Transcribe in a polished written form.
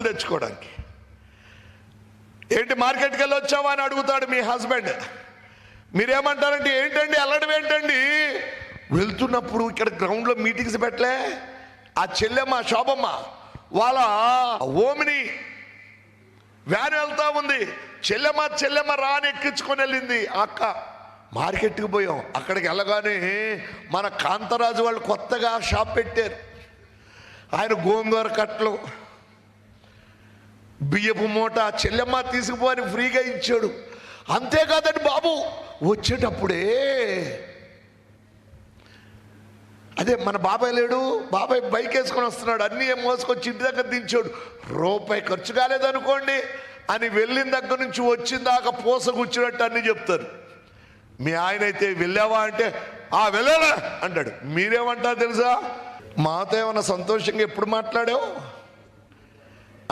తెచ్చుకోవడానికి. ఏంటి మార్కెట్కి వెళ్ళి వచ్చావా అని అడుగుతాడు మీ హస్బెండ్. మీరేమంటారంటే ఏంటండి వెళ్ళడం ఏంటండి, వెళ్తున్నప్పుడు ఇక్కడ గ్రౌండ్లో మీటింగ్స్ పెట్టలే ఆ చెల్లెమ్మ శోభమ్మ వాళ్ళ ఓమిని వ్యాన్ వెళ్తా ఉంది, చెల్లెమ్మ రాని ఎక్కించుకొని వెళ్ళింది. అక్క మార్కెట్కి పోయాం, అక్కడికి వెళ్ళగానే మన కాంతరాజు వాళ్ళు కొత్తగా షాప్ పెట్టారు. ఆయన గోంగూర కట్టలు బియ్యపు మూట చెల్లెమ్మ తీసుకుపోని ఫ్రీగా ఇచ్చాడు. అంతేకాదండి బాబు, వచ్చేటప్పుడే అదే మన బాబాయ్ లేడు, బాబాయ్ బైక్ వేసుకొని వస్తున్నాడు, అన్నీ మోసుకొచ్చి ఇంటి దగ్గర దించాడు. రూపాయి ఖర్చు కాలేదనుకోండి అని వెళ్ళిన దగ్గర నుంచి వచ్చిన దాకా పూస కూర్చున్నట్టు అన్నీ చెప్తారు. మీ ఆయన అయితే వెళ్ళావా అంటే వెళ్ళాలా అంటాడు. మీరేమంటారు తెలుసా, మాతో ఏమన్నా సంతోషంగా ఎప్పుడు మాట్లాడావు?